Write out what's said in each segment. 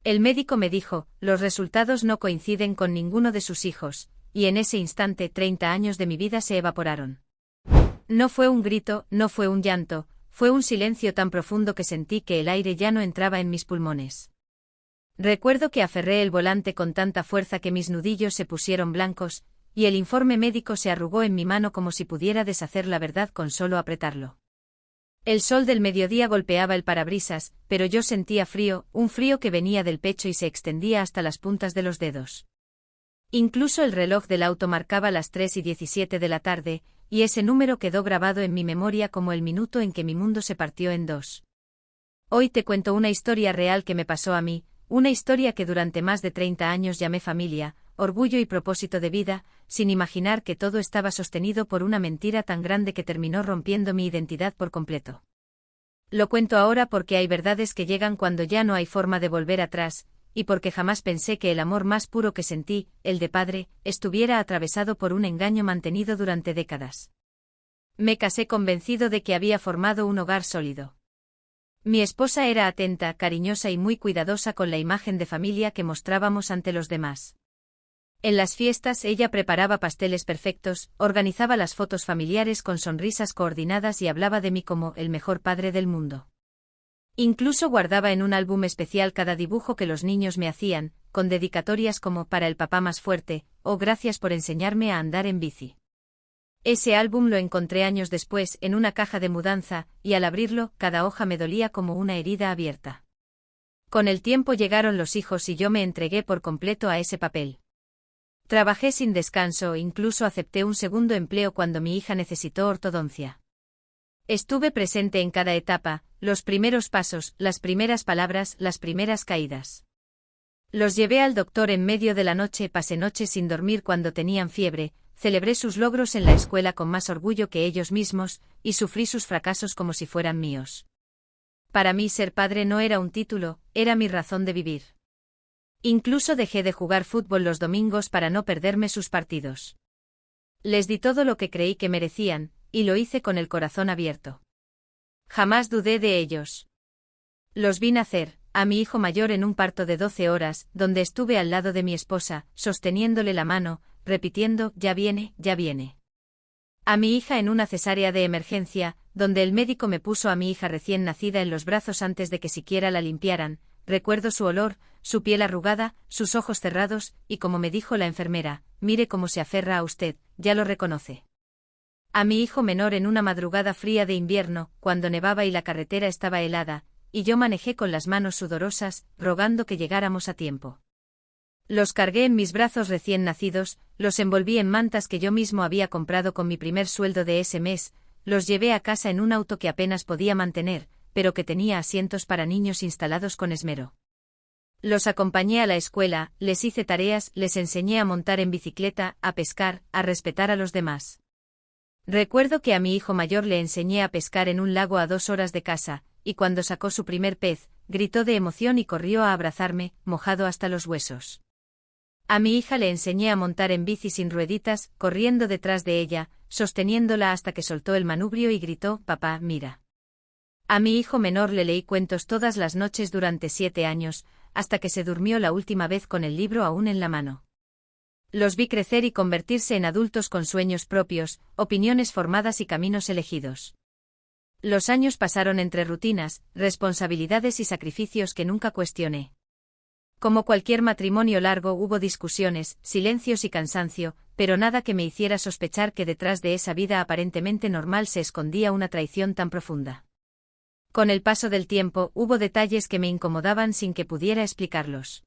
El médico me dijo, los resultados no coinciden con ninguno de sus hijos, y en ese instante 30 años de mi vida se evaporaron. No fue un grito, no fue un llanto, fue un silencio tan profundo que sentí que el aire ya no entraba en mis pulmones. Recuerdo que aferré el volante con tanta fuerza que mis nudillos se pusieron blancos, y el informe médico se arrugó en mi mano como si pudiera deshacer la verdad con solo apretarlo. El sol del mediodía golpeaba el parabrisas, pero yo sentía frío, un frío que venía del pecho y se extendía hasta las puntas de los dedos. Incluso el reloj del auto marcaba las 3:17 de la tarde, y ese número quedó grabado en mi memoria como el minuto en que mi mundo se partió en dos. Hoy te cuento una historia real que me pasó a mí, una historia que durante más de 30 años llamé familia, orgullo y propósito de vida, sin imaginar que todo estaba sostenido por una mentira tan grande que terminó rompiendo mi identidad por completo. Lo cuento ahora porque hay verdades que llegan cuando ya no hay forma de volver atrás, y porque jamás pensé que el amor más puro que sentí, el de padre, estuviera atravesado por un engaño mantenido durante décadas. Me casé convencido de que había formado un hogar sólido. Mi esposa era atenta, cariñosa y muy cuidadosa con la imagen de familia que mostrábamos ante los demás. En las fiestas ella preparaba pasteles perfectos, organizaba las fotos familiares con sonrisas coordinadas y hablaba de mí como el mejor padre del mundo. Incluso guardaba en un álbum especial cada dibujo que los niños me hacían, con dedicatorias como para el papá más fuerte, o gracias por enseñarme a andar en bici. Ese álbum lo encontré años después en una caja de mudanza, y al abrirlo, cada hoja me dolía como una herida abierta. Con el tiempo llegaron los hijos y yo me entregué por completo a ese papel. Trabajé sin descanso, incluso acepté un segundo empleo cuando mi hija necesitó ortodoncia. Estuve presente en cada etapa, los primeros pasos, las primeras palabras, las primeras caídas. Los llevé al doctor en medio de la noche, pasé noches sin dormir cuando tenían fiebre, celebré sus logros en la escuela con más orgullo que ellos mismos, y sufrí sus fracasos como si fueran míos. Para mí ser padre no era un título, era mi razón de vivir. Incluso dejé de jugar fútbol los domingos para no perderme sus partidos. Les di todo lo que creí que merecían, y lo hice con el corazón abierto. Jamás dudé de ellos. Los vi nacer, a mi hijo mayor en un parto de 12 horas, donde estuve al lado de mi esposa, sosteniéndole la mano, repitiendo, ya viene, ya viene. A mi hija en una cesárea de emergencia, donde el médico me puso a mi hija recién nacida en los brazos antes de que siquiera la limpiaran. Recuerdo su olor, su piel arrugada, sus ojos cerrados, y como me dijo la enfermera, mire cómo se aferra a usted, ya lo reconoce. A mi hijo menor en una madrugada fría de invierno, cuando nevaba y la carretera estaba helada, y yo manejé con las manos sudorosas, rogando que llegáramos a tiempo. Los cargué en mis brazos recién nacidos, los envolví en mantas que yo mismo había comprado con mi primer sueldo de ese mes, los llevé a casa en un auto que apenas podía mantener, pero que tenía asientos para niños instalados con esmero. Los acompañé a la escuela, les hice tareas, les enseñé a montar en bicicleta, a pescar, a respetar a los demás. Recuerdo que a mi hijo mayor le enseñé a pescar en un lago a 2 horas de casa, y cuando sacó su primer pez, gritó de emoción y corrió a abrazarme, mojado hasta los huesos. A mi hija le enseñé a montar en bici sin rueditas, corriendo detrás de ella, sosteniéndola hasta que soltó el manubrio y gritó, papá, mira. A mi hijo menor le leí cuentos todas las noches durante 7 años, hasta que se durmió la última vez con el libro aún en la mano. Los vi crecer y convertirse en adultos con sueños propios, opiniones formadas y caminos elegidos. Los años pasaron entre rutinas, responsabilidades y sacrificios que nunca cuestioné. Como cualquier matrimonio largo hubo discusiones, silencios y cansancio, pero nada que me hiciera sospechar que detrás de esa vida aparentemente normal se escondía una traición tan profunda. Con el paso del tiempo hubo detalles que me incomodaban sin que pudiera explicarlos.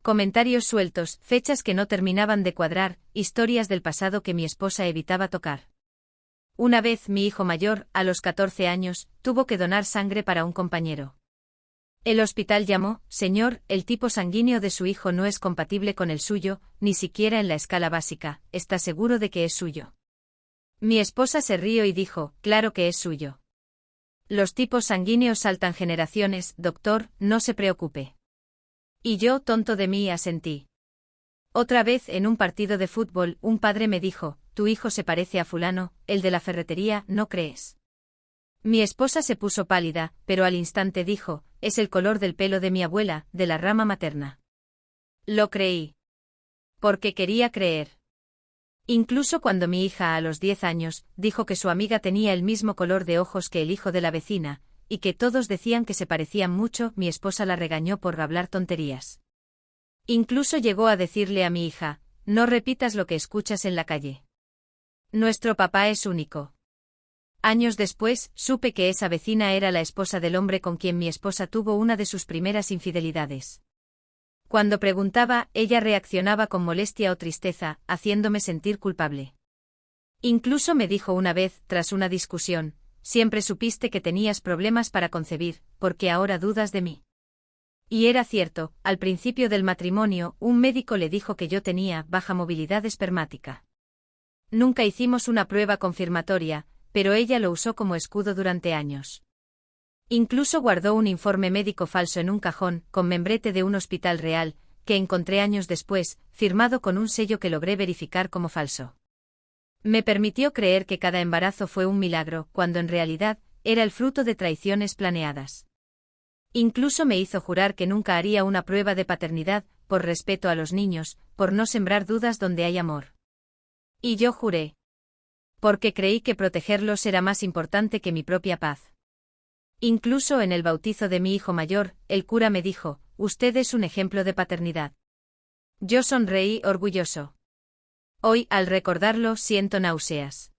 Comentarios sueltos, fechas que no terminaban de cuadrar, historias del pasado que mi esposa evitaba tocar. Una vez mi hijo mayor, a los 14 años, tuvo que donar sangre para un compañero. El hospital llamó, señor, el tipo sanguíneo de su hijo no es compatible con el suyo, ni siquiera en la escala básica, ¿está seguro de que es suyo? Mi esposa se rió y dijo, claro que es suyo. Los tipos sanguíneos saltan generaciones, doctor, no se preocupe. Y yo, tonto de mí, asentí. Otra vez en un partido de fútbol, un padre me dijo, tu hijo se parece a fulano, el de la ferretería, ¿no crees? Mi esposa se puso pálida, pero al instante dijo, es el color del pelo de mi abuela, de la rama materna. Lo creí. Porque quería creer. Incluso cuando mi hija a los 10 años, dijo que su amiga tenía el mismo color de ojos que el hijo de la vecina, y que todos decían que se parecían mucho, mi esposa la regañó por hablar tonterías. Incluso llegó a decirle a mi hija, no repitas lo que escuchas en la calle. Nuestro papá es único. Años después, supe que esa vecina era la esposa del hombre con quien mi esposa tuvo una de sus primeras infidelidades. Cuando preguntaba, ella reaccionaba con molestia o tristeza, haciéndome sentir culpable. Incluso me dijo una vez, tras una discusión, siempre supiste que tenías problemas para concebir, ¿por qué ahora dudas de mí? Y era cierto, al principio del matrimonio, un médico le dijo que yo tenía baja movilidad espermática. Nunca hicimos una prueba confirmatoria, pero ella lo usó como escudo durante años. Incluso guardó un informe médico falso en un cajón, con membrete de un hospital real, que encontré años después, firmado con un sello que logré verificar como falso. Me permitió creer que cada embarazo fue un milagro, cuando en realidad, era el fruto de traiciones planeadas. Incluso me hizo jurar que nunca haría una prueba de paternidad, por respeto a los niños, por no sembrar dudas donde hay amor. Y yo juré. Porque creí que protegerlos era más importante que mi propia paz. Incluso en el bautizo de mi hijo mayor, el cura me dijo, usted es un ejemplo de paternidad. Yo sonreí orgulloso. Hoy, al recordarlo, siento náuseas.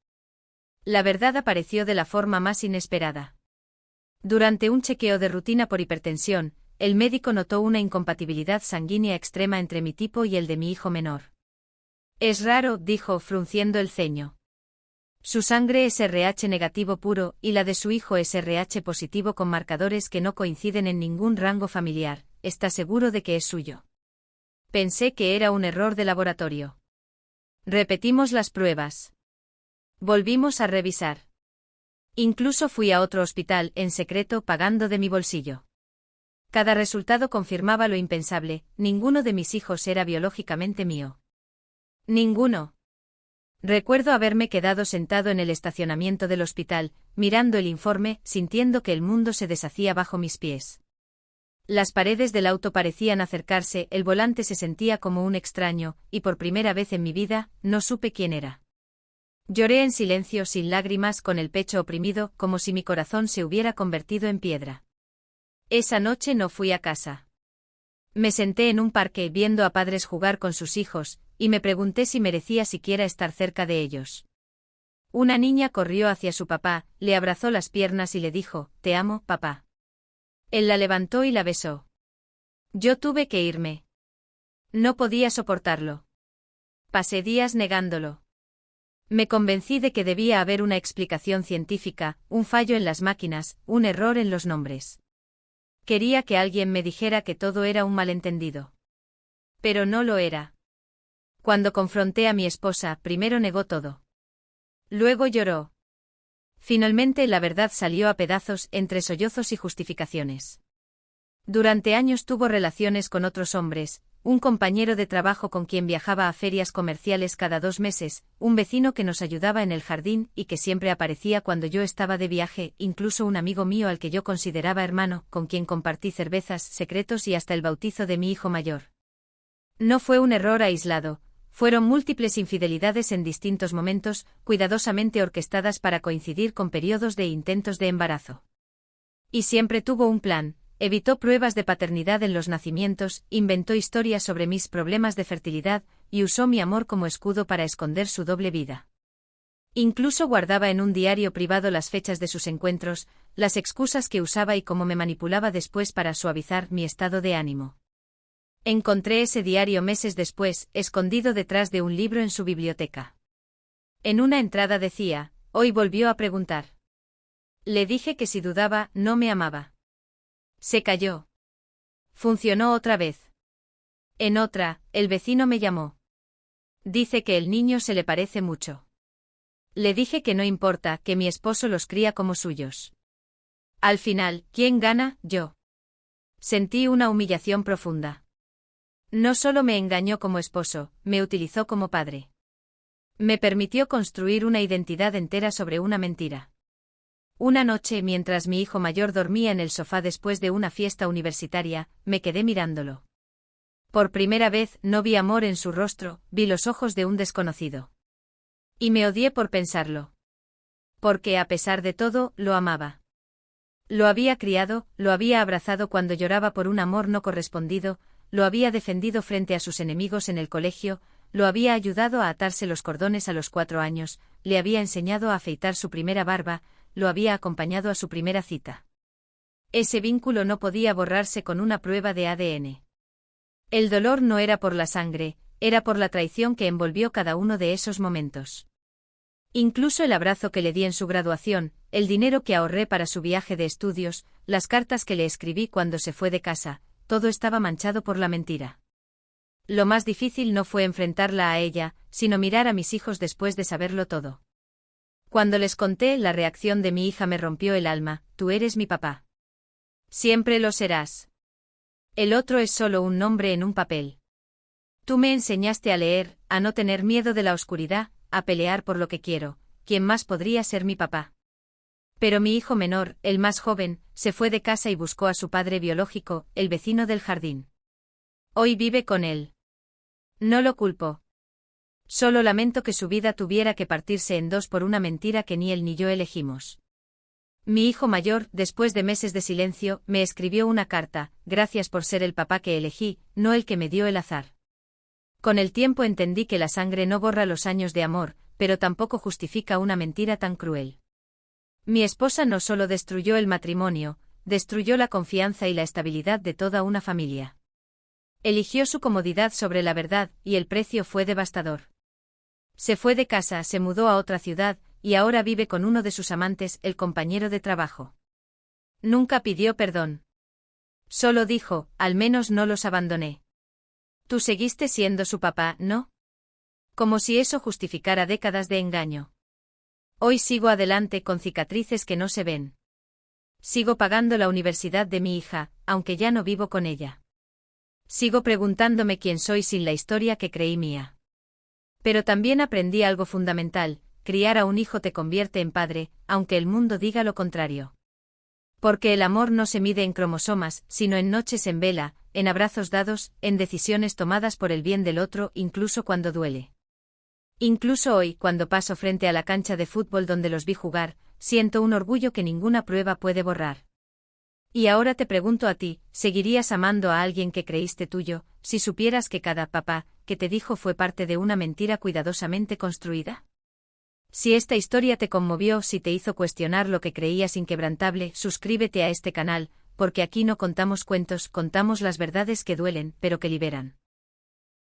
La verdad apareció de la forma más inesperada. Durante un chequeo de rutina por hipertensión, el médico notó una incompatibilidad sanguínea extrema entre mi tipo y el de mi hijo menor. Es raro, dijo, frunciendo el ceño. Su sangre es RH negativo puro, y la de su hijo es RH positivo con marcadores que no coinciden en ningún rango familiar. ¿Está seguro de que es suyo? Pensé que era un error de laboratorio. Repetimos las pruebas. Volvimos a revisar. Incluso fui a otro hospital, en secreto, pagando de mi bolsillo. Cada resultado confirmaba lo impensable, ninguno de mis hijos era biológicamente mío. Ninguno. Recuerdo haberme quedado sentado en el estacionamiento del hospital, mirando el informe, sintiendo que el mundo se deshacía bajo mis pies. Las paredes del auto parecían acercarse, el volante se sentía como un extraño, y por primera vez en mi vida, no supe quién era. Lloré en silencio, sin lágrimas, con el pecho oprimido, como si mi corazón se hubiera convertido en piedra. Esa noche no fui a casa. Me senté en un parque viendo a padres jugar con sus hijos, y me pregunté si merecía siquiera estar cerca de ellos. Una niña corrió hacia su papá, le abrazó las piernas y le dijo, «Te amo, papá». Él la levantó y la besó. Yo tuve que irme. No podía soportarlo. Pasé días negándolo. Me convencí de que debía haber una explicación científica, un fallo en las máquinas, un error en los nombres. Quería que alguien me dijera que todo era un malentendido. Pero no lo era. Cuando confronté a mi esposa, primero negó todo. Luego lloró. Finalmente la verdad salió a pedazos entre sollozos y justificaciones. Durante años tuvo relaciones con otros hombres, un compañero de trabajo con quien viajaba a ferias comerciales cada 2 meses, un vecino que nos ayudaba en el jardín y que siempre aparecía cuando yo estaba de viaje, incluso un amigo mío al que yo consideraba hermano, con quien compartí cervezas, secretos y hasta el bautizo de mi hijo mayor. No fue un error aislado, fueron múltiples infidelidades en distintos momentos, cuidadosamente orquestadas para coincidir con periodos de intentos de embarazo. Y siempre tuvo un plan. Evitó pruebas de paternidad en los nacimientos, inventó historias sobre mis problemas de fertilidad, y usó mi amor como escudo para esconder su doble vida. Incluso guardaba en un diario privado las fechas de sus encuentros, las excusas que usaba y cómo me manipulaba después para suavizar mi estado de ánimo. Encontré ese diario meses después, escondido detrás de un libro en su biblioteca. En una entrada decía, hoy volvió a preguntar. Le dije que si dudaba, no me amaba. Se calló. Funcionó otra vez. En otra, el vecino me llamó. Dice que el niño se le parece mucho. Le dije que no importa, que mi esposo los cría como suyos. Al final, ¿quién gana? Yo. Sentí una humillación profunda. No solo me engañó como esposo, me utilizó como padre. Me permitió construir una identidad entera sobre una mentira. Una noche, mientras mi hijo mayor dormía en el sofá después de una fiesta universitaria, me quedé mirándolo. Por primera vez no vi amor en su rostro, vi los ojos de un desconocido. Y me odié por pensarlo. Porque, a pesar de todo, lo amaba. Lo había criado, lo había abrazado cuando lloraba por un amor no correspondido, lo había defendido frente a sus enemigos en el colegio, lo había ayudado a atarse los cordones a los 4 años, le había enseñado a afeitar su primera barba, lo había acompañado a su primera cita. Ese vínculo no podía borrarse con una prueba de ADN. El dolor no era por la sangre, era por la traición que envolvió cada uno de esos momentos. Incluso el abrazo que le di en su graduación, el dinero que ahorré para su viaje de estudios, las cartas que le escribí cuando se fue de casa, todo estaba manchado por la mentira. Lo más difícil no fue enfrentarla a ella, sino mirar a mis hijos después de saberlo todo. Cuando les conté, la reacción de mi hija me rompió el alma: tú eres mi papá. Siempre lo serás. El otro es solo un nombre en un papel. Tú me enseñaste a leer, a no tener miedo de la oscuridad, a pelear por lo que quiero. ¿Quién más podría ser mi papá? Pero mi hijo menor, el más joven, se fue de casa y buscó a su padre biológico, el vecino del jardín. Hoy vive con él. No lo culpo. Solo lamento que su vida tuviera que partirse en dos por una mentira que ni él ni yo elegimos. Mi hijo mayor, después de meses de silencio, me escribió una carta: gracias por ser el papá que elegí, no el que me dio el azar. Con el tiempo entendí que la sangre no borra los años de amor, pero tampoco justifica una mentira tan cruel. Mi esposa no solo destruyó el matrimonio, destruyó la confianza y la estabilidad de toda una familia. Eligió su comodidad sobre la verdad, y el precio fue devastador. Se fue de casa, se mudó a otra ciudad, y ahora vive con uno de sus amantes, el compañero de trabajo. Nunca pidió perdón. Solo dijo: al menos no los abandoné. Tú seguiste siendo su papá, ¿no? Como si eso justificara décadas de engaño. Hoy sigo adelante con cicatrices que no se ven. Sigo pagando la universidad de mi hija, aunque ya no vivo con ella. Sigo preguntándome quién soy sin la historia que creí mía. Pero también aprendí algo fundamental: criar a un hijo te convierte en padre, aunque el mundo diga lo contrario. Porque el amor no se mide en cromosomas, sino en noches en vela, en abrazos dados, en decisiones tomadas por el bien del otro, incluso cuando duele. Incluso hoy, cuando paso frente a la cancha de fútbol donde los vi jugar, siento un orgullo que ninguna prueba puede borrar. Y ahora te pregunto a ti: ¿seguirías amando a alguien que creíste tuyo, si supieras que cada papá que te dijo fue parte de una mentira cuidadosamente construida? Si esta historia te conmovió, si te hizo cuestionar lo que creías inquebrantable, suscríbete a este canal, porque aquí no contamos cuentos, contamos las verdades que duelen, pero que liberan.